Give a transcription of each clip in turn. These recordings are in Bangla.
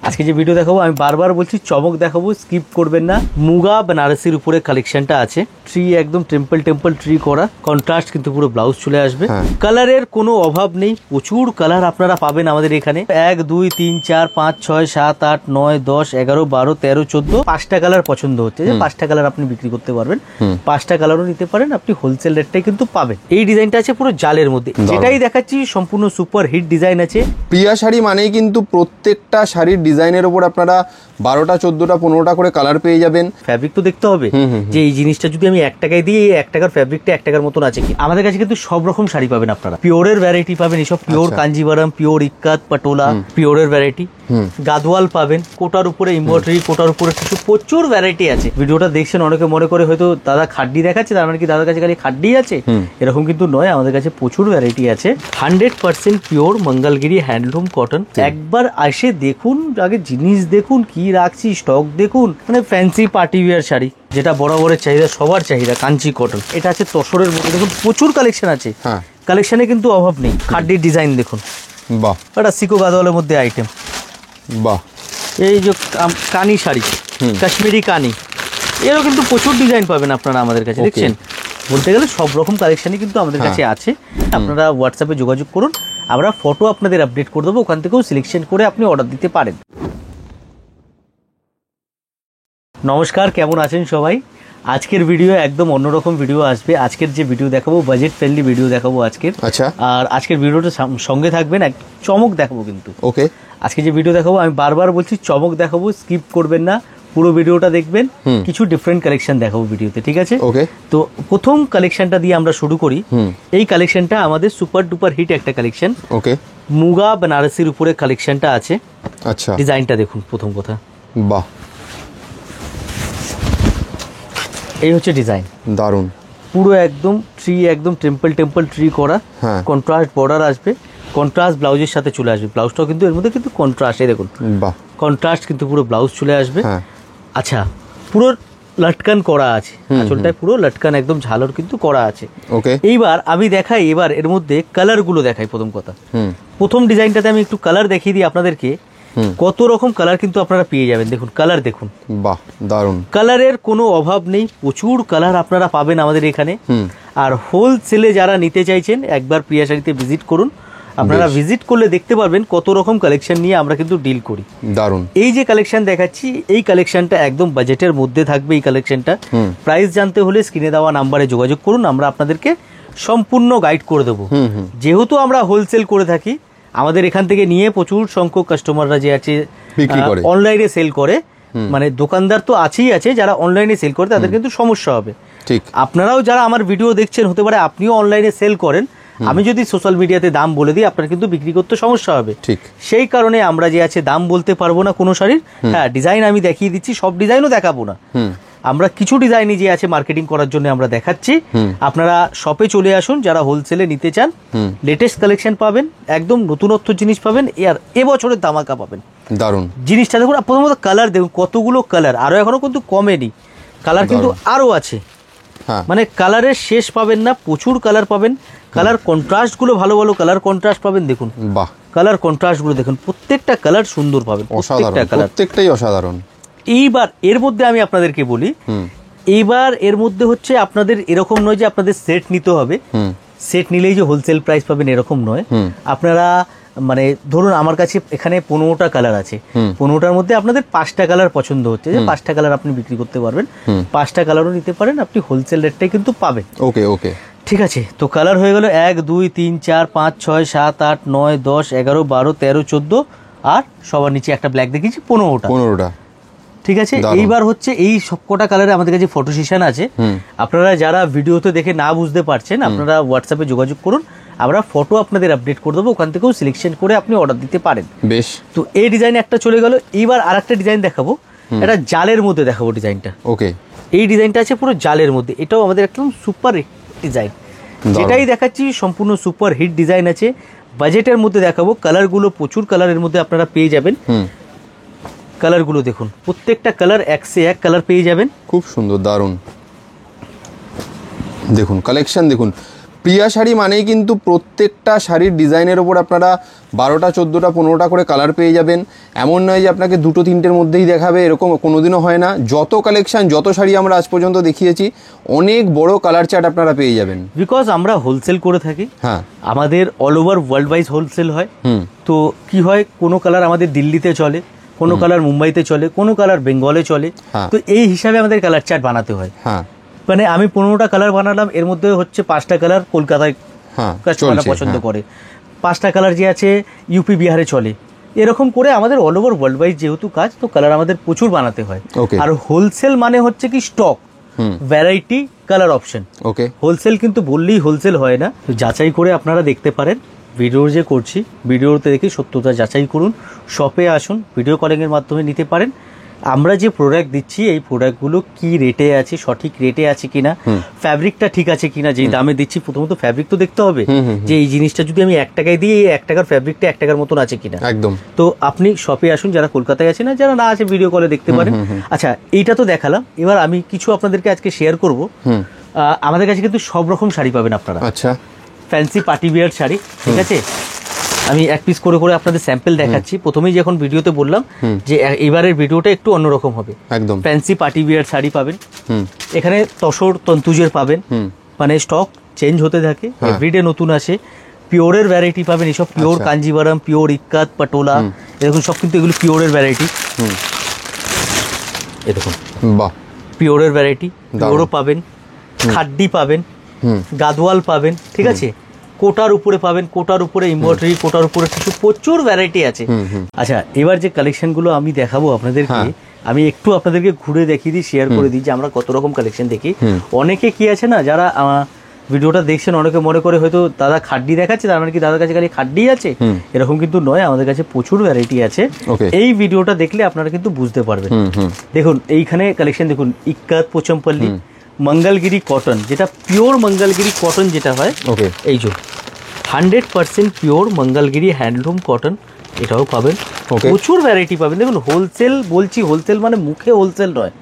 আজকে যে ভিডিও দেখাবো আমি বারবার বলছি চমক দেখাবো, স্কিপ করবেন না। মুগা বেনারসির উপরে কালেকশনটা আছে, ট্রি একদম টেম্পল ট্রি করা, কন্ট্রাস্ট কিন্তু পুরো ব্লাউজ চলে আসবে। কালারের কোনো অভাব নেই, প্রচুর কালার আপনারা পাবেন আমাদের এখানে। 1 2 3 4 5 6 7 8 9 10 11 12 13 14 5টা কালার পছন্দ হচ্ছে, যে 5টা কালার আপনি বিক্রি করতে পারবেন, 5টা কালারও নিতে পারেন, আপনি হোলসেল রেটটাই কিন্তু পাবেন। এই ডিজাইনটা আছে পুরো জালের মধ্যে, যেটাই দেখাচ্ছি সম্পূর্ণ সুপার হিট ডিজাইন আছে। প্রিয়া শাড়ি মানেই কিন্তু প্রত্যেকটা শাড়ির ডিজাইনের উপর আপনারা 12টা 14টা 15টা করে কালার পেয়ে যাবেন। ফ্যাব্রিক তো দেখতে হবে যে এই জিনিসটা যদি আমি 1 টাকায় দিই, 1 টাকার ফ্যাব্রিকটা 1 টাকার মতন আছে কি। আমাদের কাছে কিন্তু সব রকম শাড়ি পাবেন আপনারা, পিওরের ভ্যারাইটি পাবেন, এসব পিওর কাঞ্জিভারাম, পিওর ইক্কাত, পাটোলা, পিওরের ভ্যারাইটি, গাদওয়াল পাবেন, কোটার উপরে এমব্রয়ডারি, কোটার উপরে কিছু প্রচুর ভ্যারাইটি আছে। ভিডিওটা দেখছেন অনেকে মনে করে হয়তো দাদা খাড্ডি দেখাচ্ছে, তার মানে কি দাদার কাছে খালি খাড্ডি আছে, এরকম কিন্তু নয়। আমাদের কাছে প্রচুর ভ্যারাইটি আছে। 100% পিওর মঙ্গলগিরি হ্যান্ডলুম কটন। একবার এসে দেখুন, আগে জিনিস দেখুন কি রাখছি, স্টক দেখুন। মানে ফ্যান্সি পার্টি ওয়্যার শাড়ি, যেটা বরাবরের চাহিদা, সবার চাহিদা, কাঞ্চি কটন। এটা আছে তসরের মধ্যে, দেখুন প্রচুর কালেকশন আছে, কালেকশনে কিন্তু অভাব নেই। খাড্ডির ডিজাইন দেখুন, বাহ, এটা সিকো গাদওয়ালের মধ্যে আইটেম, বাহ। এই যে কানি শাড়ি, কাশ্মীরি কানি, এরও কিন্তু প্রচুর ডিজাইন পাবেন আপনারা আমাদের কাছে। দেখছেন, বলতে গেলে সব রকম কালেকশনই কিন্তু আমাদের কাছে আছে। আপনারা হোয়াটসঅ্যাপে যোগাযোগ করুন, আমরা ফটো আপনাদের আপডেট করে দেবো, ওখান থেকেও সিলেকশন করে আপনি অর্ডার দিতে পারেন। নমস্কার, কেমন আছেন সবাই? আজকের ভিডিও একদম অন্যরকম ভিডিও আসবে। আজকের যে ভিডিও দেখাবো বাজেট ফ্রেন্ডলি ভিডিও দেখাবো আজকের। আচ্ছা, আর আজকের ভিডিওটা সঙ্গে থাকবেন, এক চমক দেখাবো কিন্তু। ওকে, আজকে যে ভিডিও দেখাবো আমি বারবার বলছি চমক দেখাবো, স্কিপ করবেন না, পুরো ভিডিওটা দেখবেন। কিছু ডিফারেন্ট কালেকশন দেখাবো ভিডিওতে, ঠিক আছে? ওকে, তো প্রথম কালেকশনটা দিয়ে আমরা শুরু করি। এই কালেকশনটা আমাদের সুপার ডুপার হিট একটা কালেকশন। ওকে, মুগা বেনারসির উপরে কালেকশনটা আছে। আচ্ছা, ডিজাইনটা দেখুন প্রথম কথা, বাহ, এই হচ্ছে ডিজাইন, দারুন। পুরো একদম ট্রি, একদম টেম্পল ট্রি করা, কন্ট্রাস্ট বর্ডার আসবে, কন্ট্রাস্ট ব্লাউজের সাথে চলে আসবে। ব্লাউজটাও কিন্তু এর মধ্যে কিন্তু কন্ট্রাস্ট, এই দেখুন, বাহ, কন্ট্রাস্ট কিন্তু পুরো ব্লাউজ চলে আসবে। আচ্ছা, পুরো লটকান করা আছে, আঁচলটায় পুরো লটকান একদম ঝালর কিন্তু করা আছে। ওকে, এইবার আমি দেখাই, এবার এর মধ্যে কালারগুলো দেখাই। প্রথম কথা, প্রথম ডিজাইনটাতে আমি একটু কালার দেখিয়ে দিই আপনাদেরকে। কত রকম কালার কিন্তু আপনারা পেয়ে যাবেন। দেখুন কালার দেখুন, বাহ, দারুন। কালারের কোনো অভাব নেই, প্রচুর কালার আপনারা পাবেন আমাদের এখানে। আর হোলসেলে যারা নিতে চাইছেন, একবার প্রিয়া শাড়িতে ভিজিট করুন। আপনারা ভিজিট করলে দেখতে পারবেন কত রকম কালেকশন নিয়ে আমরা কিন্তু ডিল করি। দারুন। এই যে কালেকশন দেখাচ্ছি, এই কালেকশনটা একদম বাজেটের মধ্যে থাকবে। এই কালেকশনটা প্রাইস জানতে হলে স্ক্রিনে দেওয়া নাম্বারে যোগাযোগ করুন, আমরা আপনাদেরকে সম্পূর্ণ গাইড করে দেবো। যেহেতু আমরা হোলসেল করে থাকি, আমাদের এখান থেকে নিয়ে প্রচুর সংখ্যক কাস্টমাররা যে আছে অনলাইনে সেল করে, মানে দোকানদার তো আছেই আছে, যারা অনলাইনে সেল করে তাদের কিন্তু সমস্যা হবে। ঠিক, আপনারাও যারা আমার ভিডিও দেখছেন, হতে পারে আপনিও অনলাইনে সেল করেন, আমি যদি সোশ্যাল মিডিয়াতে দাম বলে দিই, আপনার কিন্তু বিক্রি করতে সমস্যা হবে। ঠিক, সেই কারণে আমরা যে আছে দাম বলতে পারবো না কোনো শাড়ির। হ্যাঁ, ডিজাইন আমি দেখিয়ে দিচ্ছি, সব ডিজাইনও দেখাবো না। আমরা কিছু ডিজাইনই যে আছে মার্কেটিং করার জন্য আমরা দেখাচ্ছি। আপনারা শপে চলে আসুন, যারা হোলসেলে নিতে চান, লেটেস্ট কালেকশন পাবেন, একদম নতুনত্ব জিনিস পাবেন, আর এবছরের ধামাকা পাবেন। দারুন জিনিসটা দেখুন। প্রথমত কালার দেখুন, কতগুলো কালার, আরো এখনো কিন্তু কমেনি, কালার কিন্তু আরো আছে। মানে কালারের শেষ পাবেন না, প্রচুর কালার পাবেন। কালার কন্ট্রাস্ট গুলো ভালো ভালো কালার কন্ট্রাস্ট পাবেন। দেখুন, বাহ, কালার কন্ট্রাস্ট গুলো দেখুন, প্রত্যেকটা কালার সুন্দর পাবেন, প্রত্যেকটা কালার, প্রত্যেকটাই অসাধারণ। এইবার এর মধ্যে আমি আপনাদেরকে বলি, এইবার এর মধ্যে হচ্ছে আপনাদের এরকম নয় যে আপনাদের সেট নিতে হবে, সেট নিলেই যে হোলসেল প্রাইস পাবেন এরকম নয়। আপনারা মানে ধরুন আমার কাছে এখানে 15টা কালার আছে, 15টার মধ্যে আপনাদের 5টা কালার পছন্দ হচ্ছে, যে 5টা কালার আপনি বিক্রি করতে পারবেন, 5টা কালারও নিতে পারেন, আপনি হোলসেল রেটটাই কিন্তু পাবেন। ওকে ওকে, ঠিক আছে। তো কালার হয়ে গেল 1 2 3 4 5 6 7 8 9 10 11 12 13 14, আর সবার নিচে একটা ব্ল্যাক দেখিয়েছি 15টা। ঠিক আছে, এইবার হচ্ছে এই সবকটা কালারে আমাদের কাছে ফটো সেশন আছে। আপনারা যারা ভিডিওতে দেখে না বুঝতে পারছেন, আপনারা হোয়াটসঅ্যাপে যোগাযোগ করুন, আমরা ফটো আপনাদের আপডেট করে দেবো, ওখান থেকেও সিলেকশন করে আপনি অর্ডার দিতে পারেন। বেশ, তো এই ডিজাইন একটা চলে গেল। এইবার আরেকটা ডিজাইন দেখাবো, এটা জালের মধ্যে দেখাবো ডিজাইনটা। ওকে, এই ডিজাইনটা আছে পুরো জালের মধ্যে, এটাও আমাদের একদম সুপার ডিজাইন। যেটাই দেখাচ্ছি সম্পূর্ণ সুপার হিট ডিজাইন আছে, বাজেটের মধ্যে দেখাবো। কালারগুলো প্রচুর কালারের মধ্যে আপনারা পেয়ে যাবেন। কালারগুলো দেখুন, প্রত্যেকটা কালার 1 से 1 কালার পেয়ে যাবেন। খুব সুন্দর, দারুন। দেখুন কালেকশন দেখুন, প্রিয়া শাড়ি মানেই কিন্তু প্রত্যেকটা শাড়ির ডিজাইনের ওপর আপনারা 12টা 14টা 15টা করে কালার পেয়ে যাবেন। এমন নয় যে আপনাকে 2-3টের মধ্যেই দেখাবে, এরকম কোনোদিনও হয় না। যত কালেকশন, যত শাড়ি আমরা আজ পর্যন্ত দেখিয়েছি, অনেক বড় কালার চার্ট আপনারা পেয়ে যাবেন। বিকজ আমরা হোলসেল করে থাকি, হ্যাঁ, আমাদের all over world wise wholesale হয়। তো কি হয়, কোনো কালার আমাদের দিল্লিতে চলে, কোনো কালার মুম্বাইতে চলে, কোনো কালার বেঙ্গলে চলে। তো এই হিসাবে আমাদের কালার চার্ট বানাতে হয়। হ্যাঁ, মানে আমি 15টা কালার বানালাম, এর মধ্যে হচ্ছে 5টা কালার কলকাতায় কাস্টমাররা পছন্দ করে, 5টা কালার যে আছে ইউপি বিহারে চলে। এরকম করে আমাদের অল ওভার ওয়ার্ল্ড ওয়াইজ যেহেতু কাজ, তো কালার আমাদের প্রচুর বানাতে হয়। আর হোলসেল মানে হচ্ছে কি স্টক, ভ্যারাইটি, কালার অপশন। ওকে, হোলসেল কিন্তু বললেই হোলসেল হয় না, যাচাই করে আপনারা দেখতে পারেন। ভিডিও যে করছি, ভিডিওতে দেখে সত্যতা যাচাই করুন, শপে আসুন, ভিডিও কলিংয়ের মাধ্যমে নিতে পারেন। আমরা যে প্রোডাক্ট দিচ্ছি, এই প্রোডাক্টগুলো কি রেটে আছে, সঠিক রেটে আছে কিনা, ফ্যাব্রিকটা ঠিক আছে কিনা, যেই দামে দিচ্ছি প্রথমত ফ্যাব্রিক তো দেখতে হবে, যে এই জিনিসটা যদি আমি 1 টাকায় দিই, এই 1 টাকার ফ্যাব্রিকটা 1 টাকার মতন আছে কিনা। একদম। তো আপনি শপে আসুন, যারা কলকাতায় আছে না, যারা না আছে ভিডিও কলে দেখতে পারেন। আচ্ছা, এইটা তো দেখালাম, এবার আমি কিছু আপনাদেরকে আজকে শেয়ার করব। আমাদের কাছে কিন্তু সব রকম শাড়ি পাবেন আপনারা। আচ্ছা, ফ্যান্সি পার্টি ওয়্যার শাড়ি, ঠিক আছে। আমি এক পিস করে করে আপনাদের স্যাম্পল দেখাচ্ছি। প্রথমেই যখন ভিডিওতে বললাম যে এবারের ভিডিওটা একটু অন্যরকম হবে। একদম ফ্যান্সি পার্টি ওয়্যার শাড়ি পাবেন, এখানে তসর তন্তুজের পাবেন, মানে স্টক চেঞ্জ হতে থাকে, এভরিডে নতুন আসে। পিওরের ভ্যারাইটি পাবেন, এইসব পিওর কাঞ্জিভারাম, পিওর ইক্কাত, পাটোলা, এরকম সব কিন্তু এগুলো পিওরের ভ্যারাইটি। এ দেখুন, বাহ, পিওরের ভ্যারাইটি, পিওরও পাবেন, খাড্ডি পাবেন, গাদওয়াল পাবেন, ঠিক আছে। কোটার উপরে পাবেন, কোটার উপরে এমব্রয়ডারি, কোটার উপরে কিছু প্রচুর ভ্যারাইটি আছে। আচ্ছা, এবার যে কালেকশনগুলো আমি দেখাবো আপনাদেরকে, আমি একটু আপনাদেরকে ঘুরে দেখিয়ে দিই, শেয়ার করে দিই যে আমরা কত রকম কালেকশন দেখি। অনেকে কি আছে না, যারা ভিডিওটা দেখছেন, অনেকে মনে করে হয়তো দাদা খাড্ডি দেখাচ্ছে, তার মানে কি দাদার কাছে খালি খাড্ডি আছে, এরকম কিন্তু নয়। আমাদের কাছে প্রচুর ভ্যারাইটি আছে। এই ভিডিওটা দেখলে আপনারা কিন্তু বুঝতে পারবেন। দেখুন, এইখানে কালেকশন দেখুন, ইক্কাত, পোচমপল্লী, মঙ্গলগিরি কটন, যেটা পিওর মঙ্গলগিরি কটন যেটা হয়, এই যে 100% পিওর মঙ্গলগিরি হ্যান্ডলুম কটন, এটাও পাবেন। প্রচুর ভ্যারাইটি পাবেন। দেখুন, হোলসেল বলছি, হোলসেল মানে মুখে হোলসেল নয়,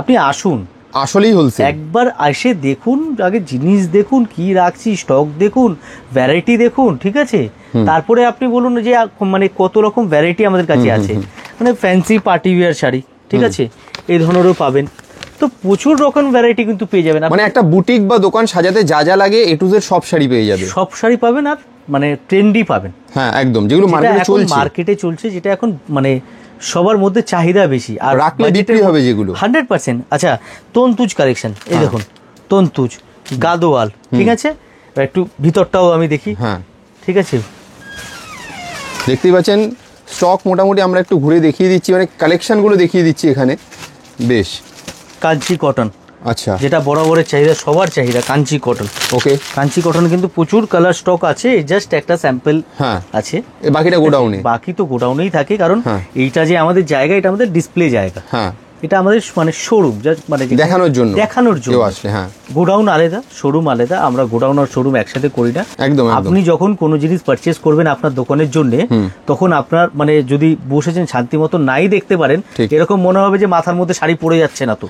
আপনি আসুন, আসলেই হোলসেল। একবার এসে দেখুন, আগে জিনিস দেখুন কি রাখছি, স্টক দেখুন, ভ্যারাইটি দেখুন, ঠিক আছে। তারপরে আপনি বলুন যে মানে কত রকম ভ্যারাইটি আমাদের কাছে আছে। মানে ফ্যান্সি পার্টি ওয়্যার শাড়ি, ঠিক আছে, এই ধরনেরও পাবেন। তো প্রচুর রকম ভ্যারাইটি কিন্তু পেয়ে যাবেন। মানে একটা বুটিক বা দোকান সাজাতে যা যা লাগে এ টু জেড সব শাড়ি পেয়ে যাবে, সব শাড়ি পাবেন। আর মানে ট্রেন্ডি পাবেন। হ্যাঁ, একদম, যেগুলো মার্কেটে চলছে, যেটা এখন মানে সবার মধ্যে চাহিদা বেশি, আর রাখলে বিক্রি হবে যেগুলো 100%। আচ্ছা, তন্তুজ কালেকশন, এই দেখুন, তন্তুজ, গাদোয়াল, ঠিক আছে। একটু ভিতরটাও আমি দেখি। হ্যাঁ, ঠিক আছে, দেখতেই পাচ্ছেন স্টক মোটামুটি আমরা একটু ঘুরে দেখিয়ে দিচ্ছি, মানে কালেকশনগুলো দেখিয়ে দিচ্ছি এখানে। বেশ, কাঞ্চি কটন, আচ্ছা, যেটা বরাবরের চাহিদা, সবার চাহিদা, কাঞ্চি কটন। ওকে, কাঞ্চি কটন কিন্তু প্রচুর কালার স্টক আছে, জাস্ট একটা স্যাম্পল আছে, বাকিটা গোডাউনে। বাকি তো গোডাউনেই থাকে, কারণ এইটা যে আমাদের জায়গা, এটা আমাদের ডিসপ্লে জায়গা। হ্যাঁ, এটা আমাদের মানে শোরুম, মানে দেখানোর জন্য আসলে। হ্যাঁ, গোডাউন আলাদা, শোরুম আলাদা। আমরা গোডাউন আর শোরুম একসাথে করি না। একদম। আপনি যখন কোনো জিনিস পারচেজ করবেন আপনার দোকানের জন্য, তখন আপনার মানে যদি বসেছেন শান্তি মতো নাই দেখতে পারেন, এরকম মনে হবে যে মাথার মধ্যে শাড়ি পরে যাচ্ছে না। তো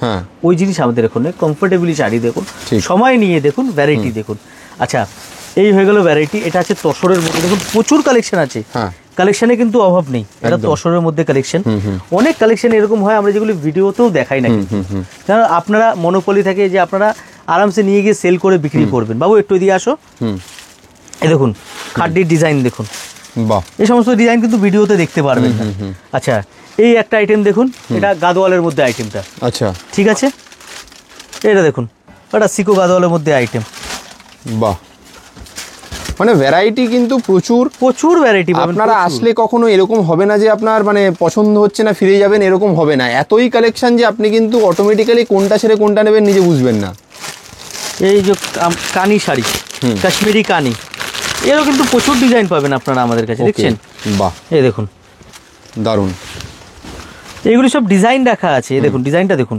ওই জিনিস আমাদের এখানে কমফোর্টেবলি শাড়ি দেখুন, সময় নিয়ে দেখুন, ভ্যারাইটি দেখুন। আচ্ছা, এই হয়ে গেল ভ্যারাইটি। এটা আছে তসরের মধ্যে, দেখুন প্রচুর কালেকশন আছে। কালেকশনে কিন্তু অভাব নেই। এটা তসরের মধ্যে কালেকশন, অনেক কালেকশন এরকম হয়, আমরা যেগুলো ভিডিওতেও দেখাই না। কারণ আপনারা মনোপলি থাকে যে আপনারা আরামসে নিয়ে গিয়ে সেল করে বিক্রি করবেন। বাবু একটু এদিকে আসো, এই দেখুন খাড্ডির ডিজাইন দেখুন, এই সমস্ত ডিজাইন কিন্তু ভিডিওতে দেখতে পারবেন না। আচ্ছা, এই একটা আইটেম দেখুন, এটা গাদোয়ালের মধ্যে আইটেমটা। আচ্ছা, ঠিক আছে, এটা দেখুন, এটা সিকো গাদোয়ালের মধ্যে আইটেম। বাহ, মানে ভ্যারাইটি কিন্তু প্রচুর ভ্যারাইটি। আপনারা আসলে কখনো এরকম হবে না যে আপনার মানে পছন্দ হচ্ছে না ফিরে যাবেন, এরকম হবে না। এতই কালেকশন যে আপনি কিন্তু অটোমেটিক্যালি কোনটা ছেড়ে কোনটা নেবেন নিজে বুঝবেন না। এই যে কানি শাড়ি, কাশ্মীরি কানি, এরও কিন্তু প্রচুর ডিজাইন পাবেন আপনারা আমাদের কাছে, দেখছেন? বাহ, এই দেখুন, দারুণ। এইগুলি সব ডিজাইন রাখা আছে, এই দেখুন ডিজাইনটা দেখুন।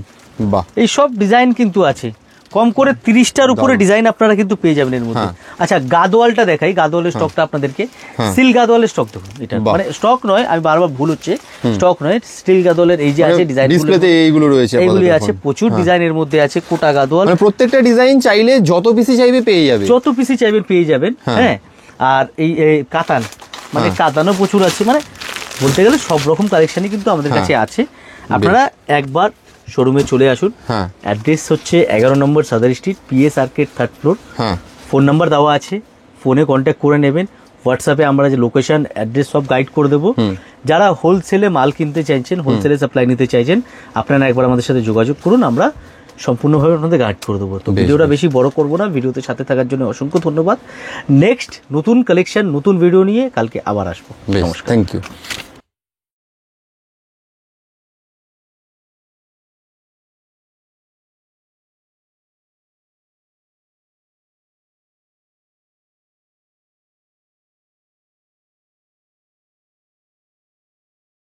বাহ, এই সব ডিজাইন কিন্তু আছে, কম করে 30টার উপরে ডিজাইন আপনারা কিন্তু পেয়ে যাবেন এর মধ্যে। আচ্ছা গাদোয়ালটা দেখাই, গাদোয়ালের স্টকটা আপনাদেরকে। স্টিল গাদোয়ালের স্টক দেখুন, এটা মানে স্টক নয়, আমি বারবার ভুল হচ্ছে, স্টক নয়, স্টিল গাদোয়ালের এই যে আছে ডিজাইন ডিসপ্লেতে এইগুলো রয়েছে, এইগুলি আছে, প্রচুর ডিজাইনের মধ্যে আছে। কোটা গাদোয়াল মানে প্রত্যেকটা ডিজাইন চাইলে যত পিসি চাইবে পেয়ে যাবে, যত পিসি চাইবেন পেয়ে যাবেন। হ্যাঁ, আর এই কাতান মানে কাতানও প্রচুর আছে, মানে বলতে গেলে সব রকম কালেকশনই কিন্তু আমাদের কাছে আছে। আপনারা একবার শোরুমে চলে আসুন। অ্যাড্রেস হচ্ছে 11 নম্বর সাদার street, PS arcade, 3rd floor. Phone number দেওয়া আছে, ফোনে কন্ট্যাক্ট করে নেবেন। হোয়াটসঅ্যাপে আমরা যে লোকেশন অ্যাড্রেস সব গাইড করে দেবো। যারা হোলসেলে মাল কিনতে চাইছেন, হোলসেলে সাপ্লাই নিতে চাইছেন, আপনারা একবার আমাদের সাথে যোগাযোগ করুন, আমরা সম্পূর্ণভাবে আপনাদের গাইড করে দেবো। তো ভিডিওটা বেশি বড় করবো না, ভিডিওতে সাথে থাকার জন্য অসংখ্য ধন্যবাদ। নেক্সট নতুন কালেকশন, নতুন ভিডিও নিয়ে কালকে আবার আসবো। নমস্কার, থ্যাংক ইউ।